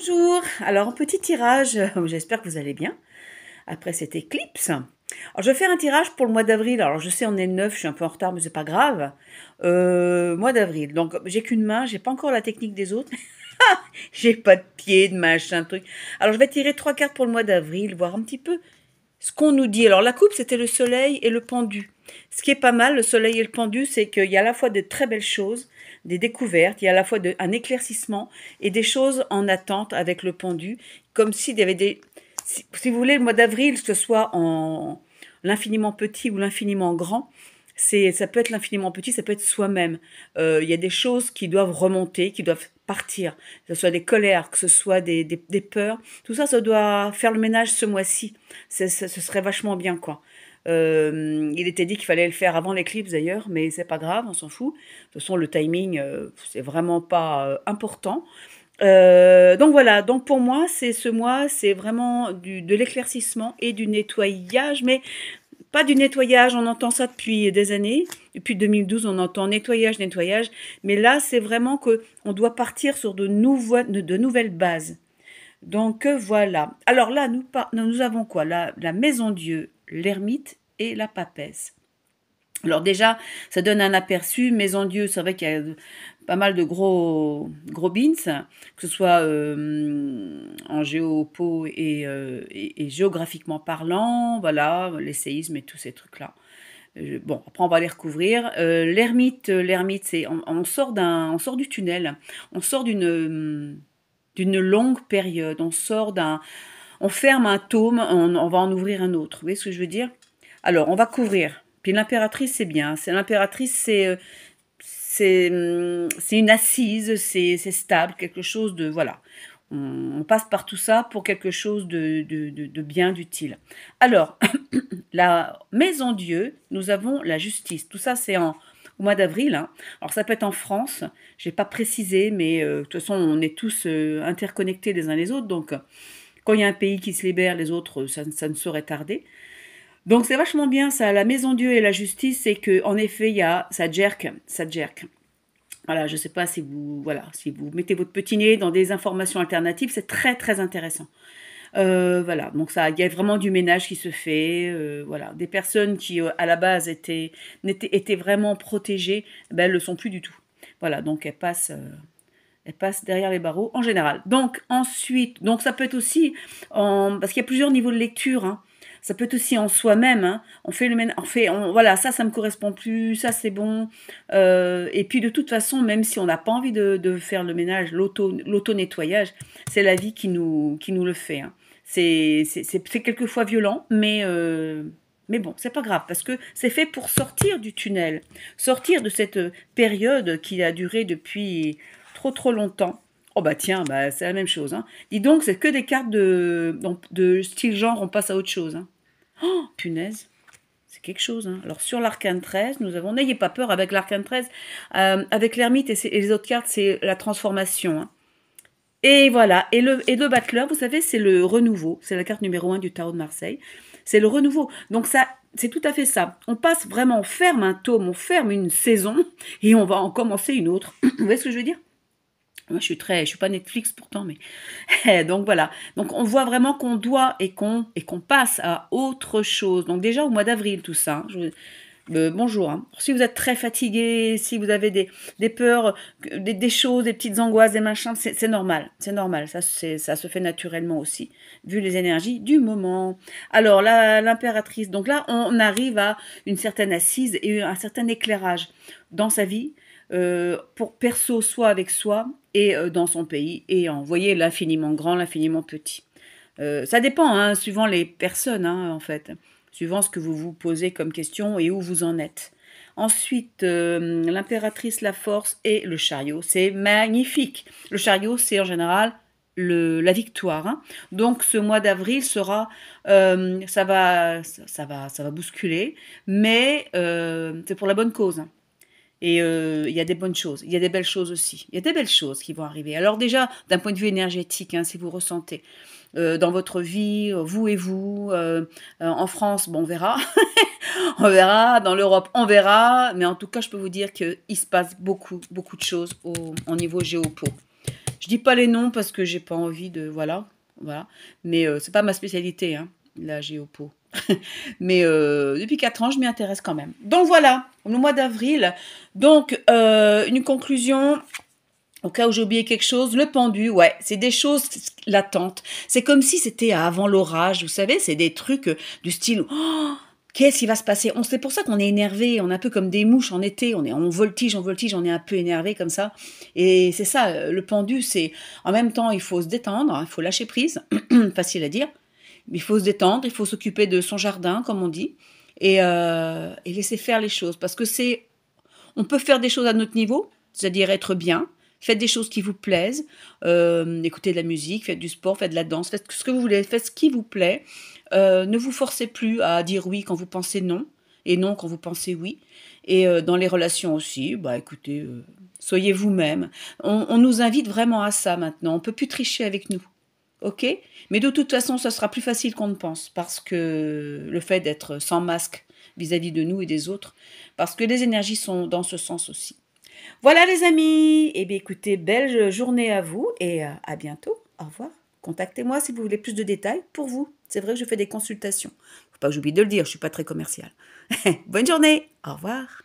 Bonjour, alors un petit tirage, j'espère que vous allez bien, après cette éclipse. Alors je vais faire un tirage pour le mois d'avril, alors je sais on est le 9, je suis un peu en retard mais c'est pas grave. Mois d'avril, donc j'ai qu'une main, j'ai pas encore la technique des autres, j'ai pas de pied, de machin, truc. Alors je vais tirer 3 cartes pour le mois d'avril, voir un petit peu ce qu'on nous dit. Alors la coupe c'était le soleil et le pendu. Ce qui est pas mal, le soleil et le pendu, c'est qu'il y a à la fois de très belles choses, des découvertes, il y a à la fois un éclaircissement et des choses en attente avec le pendu, comme s'il y avait des... Si vous voulez, le mois d'avril, que ce soit en l'infiniment petit ou l'infiniment grand, ça peut être l'infiniment petit, ça peut être soi-même. Il y a des choses qui doivent remonter, qui doivent partir, que ce soit des colères, que ce soit des peurs. Tout ça, ça doit faire le ménage ce mois-ci. Ce serait vachement bien, quoi. Il était dit qu'il fallait le faire avant l'éclipse d'ailleurs, mais c'est pas grave, on s'en fout. De toute façon, le timing, c'est vraiment pas important. Donc voilà, donc pour moi, c'est ce mois, c'est vraiment de l'éclaircissement et du nettoyage, mais pas du nettoyage, on entend ça depuis des années. Depuis 2012, on entend nettoyage, nettoyage. Mais là, c'est vraiment que on doit partir sur de nouvelles bases. Donc voilà. Alors là, nous avons quoi? La Maison Dieu, l'ermite et la papesse. Alors déjà, ça donne un aperçu. Maison Dieu, c'est vrai qu'il y a pas mal de gros beans, que ce soit en géopo et géographiquement parlant, voilà, les séismes et tous ces trucs-là. Bon, après on va les recouvrir. L'ermite, c'est on sort du tunnel, on sort d'une longue période, on ferme un tome, on va en ouvrir un autre. Vous voyez ce que je veux dire? Alors, on va couvrir. Puis l'impératrice, c'est bien. C'est l'impératrice, c'est une assise, c'est stable, quelque chose de voilà. On passe par tout ça pour quelque chose de bien, d'utile. Alors, la maison Dieu, nous avons la justice. Tout ça, c'est au mois d'avril. Hein. Alors, ça peut être en France. Je n'ai pas précisé, mais de toute façon, on est tous interconnectés les uns les autres. Donc, quand il y a un pays qui se libère, les autres, ça ne saurait tarder. Donc c'est vachement bien ça, la maison Dieu et la justice, c'est que en effet il y a ça jerk. Voilà, je sais pas si vous mettez votre petit nez dans des informations alternatives, c'est très très intéressant. Voilà, donc ça, il y a vraiment du ménage qui se fait. Voilà, des personnes qui à la base étaient vraiment protégées, ben elles le sont plus du tout. Voilà, donc elles passent derrière les barreaux en général. Donc ensuite, donc ça peut être aussi parce qu'il y a plusieurs niveaux de lecture. Hein. Ça peut être aussi en soi-même. Hein. On fait le ménage, voilà, ça me correspond plus, ça c'est bon. Et puis de toute façon, même si on n'a pas envie de faire le ménage, l'auto-nettoyage, c'est la vie qui nous le fait. Hein. C'est quelquefois violent, mais bon, c'est pas grave, parce que c'est fait pour sortir du tunnel, sortir de cette période qui a duré depuis trop longtemps. Oh bah tiens, bah c'est la même chose. Hein. Dis donc, c'est que des cartes de style genre, on passe à autre chose. Hein. Oh, punaise, c'est quelque chose. Hein. Alors sur l'arcane 13, nous avons, n'ayez pas peur avec l'arcane 13, avec l'ermite et les autres cartes, c'est la transformation. Hein. Et voilà, et le battleur, vous savez, c'est le renouveau, c'est la carte numéro 1 du tarot de Marseille, c'est le renouveau. Donc ça, c'est tout à fait ça. On passe vraiment, on ferme un tome, on ferme une saison, et on va en commencer une autre. Vous voyez ce que je veux dire? Moi, je suis pas Netflix pourtant, mais donc voilà. Donc on voit vraiment qu'on doit et qu'on passe à autre chose. Donc déjà au mois d'avril tout ça. Hein, bonjour. Hein. Si vous êtes très fatigué, si vous avez des peurs, des choses, des petites angoisses, des machins, c'est normal. C'est normal. Ça se fait naturellement aussi, vu les énergies du moment. Alors l'impératrice. Donc là, on arrive à une certaine assise et un certain éclairage dans sa vie. Pour perso, soit avec soi et dans son pays, et en voyez l'infiniment grand, l'infiniment petit. Ça dépend, hein, suivant les personnes, hein, en fait, suivant ce que vous vous posez comme question et où vous en êtes. Ensuite, l'impératrice, la force et le chariot, c'est magnifique. Le chariot, c'est en général la victoire. Hein. Donc, ce mois d'avril sera, ça va bousculer, mais c'est pour la bonne cause. Hein. Et il y a des bonnes choses, il y a des belles choses aussi. Il y a des belles choses qui vont arriver. Alors déjà, d'un point de vue énergétique, hein, si vous ressentez dans votre vie, vous, en France, bon, on verra. On verra, dans l'Europe, on verra. Mais en tout cas, je peux vous dire qu'il se passe beaucoup de choses au niveau géopo. Je dis pas les noms parce que j'ai pas envie de... Voilà, voilà. Mais c'est pas ma spécialité, hein, la géopo. Mais depuis 4 ans, je m'y intéresse quand même. Donc voilà, le mois d'avril. Donc, une conclusion... Au cas où j'ai oublié quelque chose, le pendu, ouais, c'est des choses latentes. C'est comme si c'était avant l'orage, vous savez, c'est des trucs du style oh, qu'est-ce qui va se passer? C'est pour ça qu'on est énervé, on est un peu comme des mouches en été, on voltige, on est un peu énervé comme ça. Et c'est ça, le pendu, c'est en même temps, il faut se détendre, il faut lâcher prise, facile à dire. Il faut se détendre, il faut s'occuper de son jardin, comme on dit, et laisser faire les choses. Parce que on peut faire des choses à notre niveau, c'est-à-dire être bien. Faites des choses qui vous plaisent, écoutez de la musique, faites du sport, faites de la danse, faites ce que vous voulez, faites ce qui vous plaît. Ne vous forcez plus à dire oui quand vous pensez non, et non quand vous pensez oui. Et dans les relations aussi, bah écoutez, soyez vous-même. On nous invite vraiment à ça maintenant, on ne peut plus tricher avec nous. Ok? Mais de toute façon, ça sera plus facile qu'on ne pense, parce que le fait d'être sans masque vis-à-vis de nous et des autres, parce que les énergies sont dans ce sens aussi. Voilà les amis, eh bien écoutez, belle journée à vous et à bientôt. Au revoir. Contactez-moi si vous voulez plus de détails pour vous. C'est vrai que je fais des consultations. Faut pas que j'oublie de le dire, je suis pas très commerciale. Bonne journée. Au revoir.